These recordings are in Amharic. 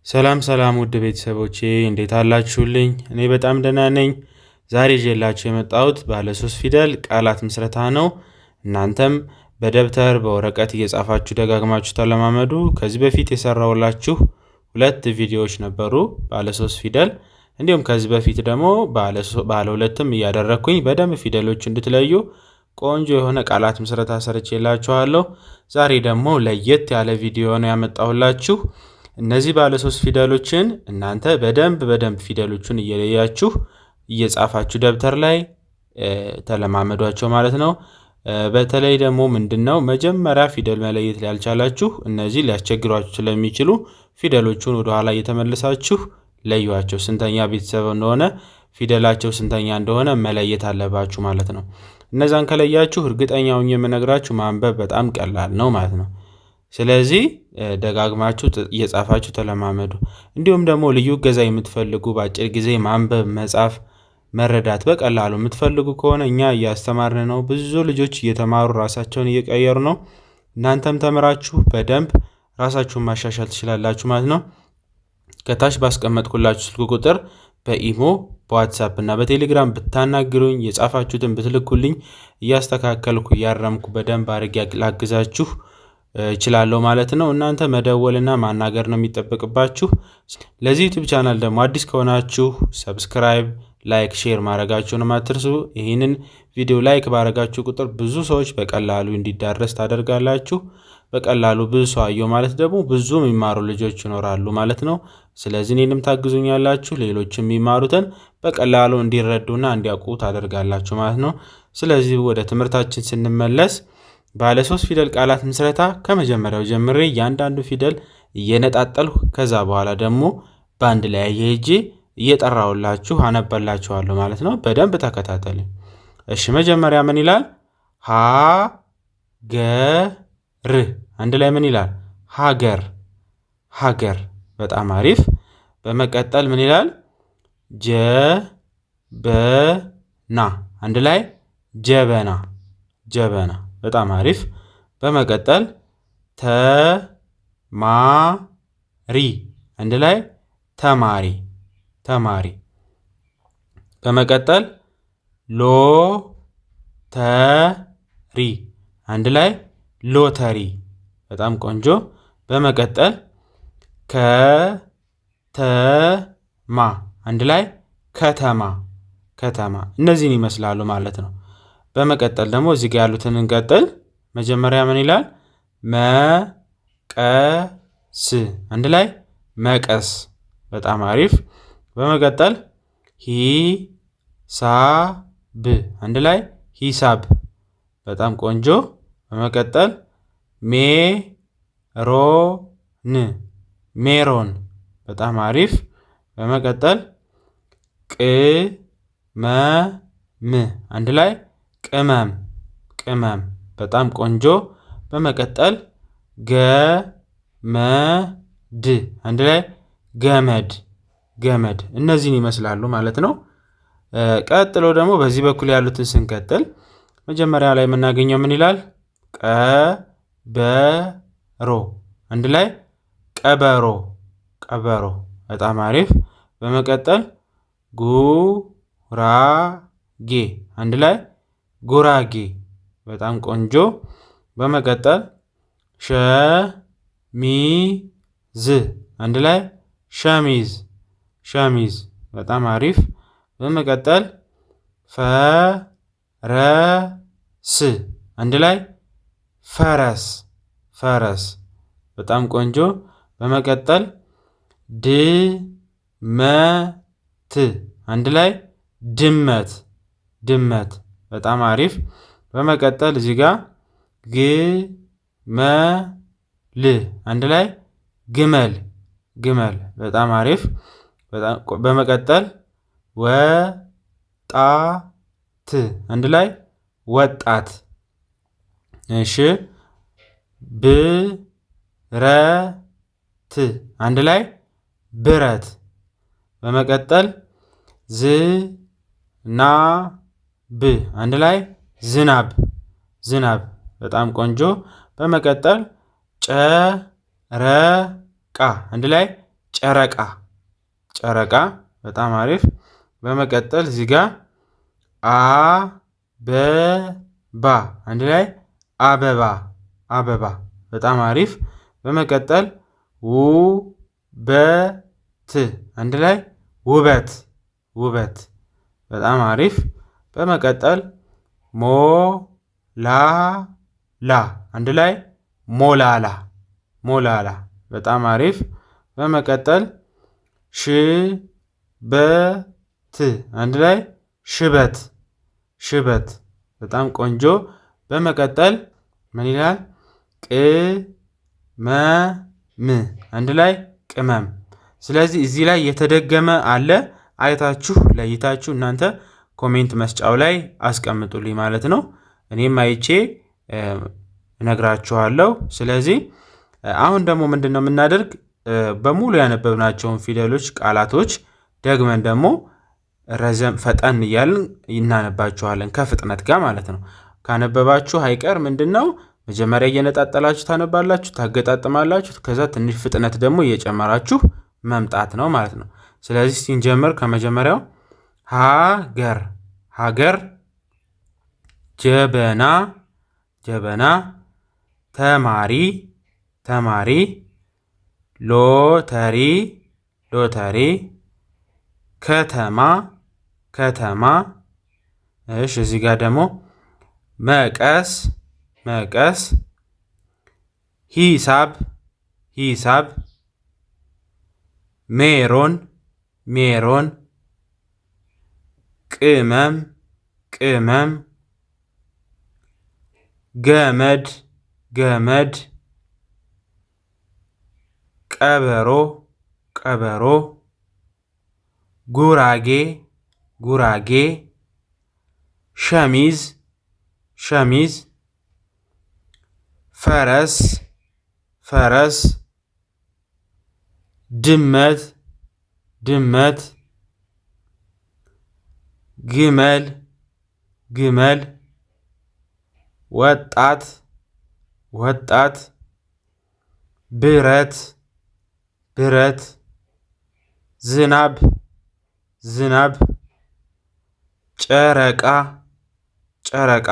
ሰላም ሰላም ውድ ቤተሰቦቼ እንዴት አላችሁልኝ? እኔ በጣም ደህና ነኝ። ዛሬ ይዤላችሁ የመጣሁት ባለ 3 ፊደል ቃላት ምስረታ ነው። እናንተም በደብተር በወረቀት እየጻፋችሁ ደጋግማችሁ ተለማመዱ። ከዚህ በፊት የሰራሁላችሁ 2 ቪዲዮዎች ነበሩ ባለ 3 ፊደል፣ እንዲሁም ከዚህ በፊት ደግሞ ባለ 2ም እያደረኩኝ በደንብ ፊደሎች እንድትለዩ ቆንጆ የሆነ ቃላት ምስረታ ሰርቼላችኋለሁ። ዛሬ ደግሞ ለየት ያለ ቪዲዮ ነው ያመጣሁላችሁ። እነዚህ ባለ 3 ፊደሎችን እናንተ በደንብ ፊደሎቹን እየለያችሁ እየጻፋችሁ ደብተር ላይ ተለማመዷቸው ማለት ነው። በተለይ ደግሞ ምንድነው መጀመሪያ ፊደል መለየት ያልቻላችሁ እነዚህ ሊያስቸግሯችሁ ስለሚችሉ ፊደሎቹን ወደ ኋላ እየተመለሳችሁ ለዩዋቸው። ስንተኛ ቤተሰብ እንደሆነ ፊደላቸው ስንተኛ እንደሆነ መለየት አለባችሁ ማለት ነው። እነዛን ከለያችሁ እርግጠኛ ሆኜ የምነግራችሁ ማንበብ በጣም ቀላል ነው ማለት ነው። ስለዚህ ደጋግማችሁ እየጻፋችሁ ተለማመዱ። እንዲሁም ደግሞ ልዩ እገዛ የምትፈልጉ በአጭር ጊዜ ማንበብ፣ መጻፍ፣ መረዳት በቀላሉ የምትፈልጉ ከሆነ እኛ እያስተማርን ነው። ብዙ ልጆች እየተማሩ ራሳቸውን እየቀየሩ ነው። እናንተም ተምራችሁ በደንብ ራሳችሁን ማሻሻል ትችላላችሁ ማለት ነው። ከታች ባስቀመጥኩላችሁ ስልክ ቁጥር በኢሞ በዋትሳፕ እና በቴሌግራም ብታናግሩኝ የጻፋችሁትን ብትልኩልኝ እያስተካከልኩ እያረምኩ በደንብ አድርጌ ላግዛችሁ እችላለሁ ማለት ነው። እናንተ መደወልና ማናገር ነው የሚጠበቅባችሁ። ለዚህ ዩቲዩብ ቻናል ደግሞ አዲስ ከሆናችሁ ሰብስክራይብ፣ ላይክ፣ ሼር ማድረጋችሁን አትርሱ። ይህንን ቪዲዮ ላይክ ባረጋችሁ ቁጥር ብዙ ሰዎች በቀላሉ እንዲዳረስ ታደርጋላችሁ። በቀላሉ ብዙ ሰው አየው ማለት ደግሞ ብዙ የሚማሩ ልጆች ይኖራሉ ማለት ነው። ስለዚህ እኔንም ታግዙኛላችሁ፣ ሌሎችም የሚማሩትን በቀላሉ እንዲረዱና እንዲያውቁ ታደርጋላችሁ ማለት ነው። ስለዚህ ወደ ትምህርታችን ስንመለስ ባለ 3 ፊደል ቃላት ምስረታ ከመጀመሪያው ጀምሬ እያንዳንዱ ፊደል እየነጣጠልሁ ከዛ በኋላ ደግሞ ባንድ ላይ አያይዤ እየጠራውላችሁ አነባላችኋለሁ ማለት ነው። በደንብ ተከታተሉ። እሺ መጀመሪያ ምን ይላል? ሀገር። አንድ ላይ ምን ይላል? ሀገር ሀገር። በጣም አሪፍ። በመቀጠል ምን ይላል? ጀበና። አንድ ላይ ጀበና ጀበና። በጣም አሪፍ። በመቀጠል ተማሪ። አንድ ላይ ተማሪ ተማሪ። በመቀጠል ሎተሪ። አንድ ላይ ሎተሪ። በጣም ቆንጆ። በመቀጠል ከተማ። አንድ ላይ ከተማ ከተማ። እነዚህን ይመስላሉ ማለት ነው። በመቀጠል ደግሞ እዚህ ጋር ያሉትን እንቀጥል። መጀመሪያ ምን ይላል? መቀስ። አንድ ላይ መቀስ። በጣም አሪፍ። በመቀጠል ሂሳብ። አንድ ላይ ሂሳብ። በጣም ቆንጆ። በመቀጠል ሜሮን። ሜሮን። በጣም አሪፍ። በመቀጠል ቅመም። አንድ ላይ ቅመም ቅመም። በጣም ቆንጆ። በመቀጠል ገመድ። አንድ ላይ ገመድ ገመድ። እነዚህን ይመስላሉ ማለት ነው። ቀጥሎ ደግሞ በዚህ በኩል ያሉትን ስንቀጥል መጀመሪያ ላይ የምናገኘው ምን ይላል? ቀበሮ። አንድ ላይ ቀበሮ ቀበሮ። በጣም አሪፍ። በመቀጠል ጉራጌ። አንድ ላይ ጉራጌ። በጣም ቆንጆ። በመቀጠል ሸሚዝ። አንድ ላይ ሸሚዝ ሸሚዝ። በጣም አሪፍ። በመቀጠል ፈረስ። አንድ ላይ ፈረስ ፈረስ። በጣም ቆንጆ። በመቀጠል ድመት። አንድ ላይ ድመት ድመት። በጣም አሪፍ። በመቀጠል እዚህ ጋር ግመል። አንድ ላይ ግመል ግመል። በጣም አሪፍ። በመቀጠል ወጣት። አንድ ላይ ወጣት። እሺ ብረት። አንድ ላይ ብረት። በመቀጠል ዝናብ። አንድ ላይ ዝናብ ዝናብ። በጣም ቆንጆ። በመቀጠል ጨረቃ። አንድ ላይ ጨረቃ ጨረቃ በጣም አሪፍ። በመቀጠል እዚህ ጋር አበባ አንድ ላይ አበባ አበባ በጣም አሪፍ። በመቀጠል ውበት አንድ ላይ ውበት ውበት በጣም አሪፍ። በመቀጠል ሞላላ አንድ ላይ ሞላላ ሞላላ በጣም አሪፍ። በመቀጠል ሽበት አንድ ላይ ሽበት ሽበት በጣም ቆንጆ። በመቀጠል ምን ይላል? ቅመም አንድ ላይ ቅመም። ስለዚህ እዚህ ላይ የተደገመ አለ። አይታችሁ ለይታችሁ እናንተ ኮሜንት መስጫው ላይ አስቀምጡልኝ ማለት ነው። እኔም አይቼ እነግራችኋለሁ። ስለዚህ አሁን ደግሞ ምንድነው የምናደርግ? በሙሉ ያነበብናቸውን ፊደሎች ቃላቶች ደግመን ደግሞ ረዘም ፈጠን እያልን እናነባችኋለን ከፍጥነት ጋር ማለት ነው። ካነበባችሁ አይቀር ምንድነው መጀመሪያ እየነጣጠላችሁ ታነባላችሁ፣ ታገጣጥማላችሁ። ከዛ ትንሽ ፍጥነት ደግሞ እየጨመራችሁ መምጣት ነው ማለት ነው። ስለዚህ ሲንጀምር ከመጀመሪያው ሀገር ሀገር፣ ጀበና ጀበና፣ ተማሪ ተማሪ፣ ሎተሪ ሎተሪ፣ ከተማ ከተማ። እሺ እዚህ ጋር ደግሞ መቀስ መቀስ፣ ሂሳብ ሂሳብ፣ ሜሮን ሜሮን፣ ቅመም ቅመም፣ ገመድ ገመድ፣ ቀበሮ ቀበሮ፣ ጉራጌ ጉራጌ፣ ሸሚዝ ሸሚዝ፣ ፈረስ ፈረስ፣ ድመት ድመት፣ ግመል ግመል፣ ወጣት ወጣት፣ ብረት ብረት፣ ዝናብ ዝናብ፣ ጨረቃ ጨረቃ።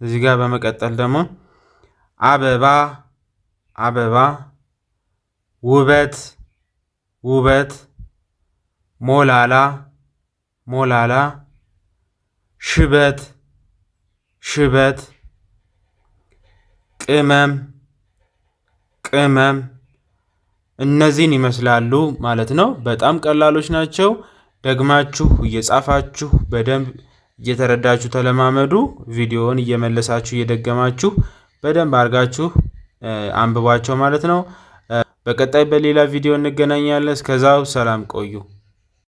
እዚህ ጋር በመቀጠል ደግሞ አበባ አበባ፣ ውበት ውበት፣ ሞላላ ሞላላ፣ ሽበት ሽበት፣ ቅመም ቅመም። እነዚህን ይመስላሉ ማለት ነው። በጣም ቀላሎች ናቸው። ደግማችሁ እየጻፋችሁ በደንብ እየተረዳችሁ ተለማመዱ። ቪዲዮውን እየመለሳችሁ እየደገማችሁ በደንብ አድርጋችሁ አንብቧቸው ማለት ነው። በቀጣይ በሌላ ቪዲዮ እንገናኛለን። እስከዛው ሰላም ቆዩ።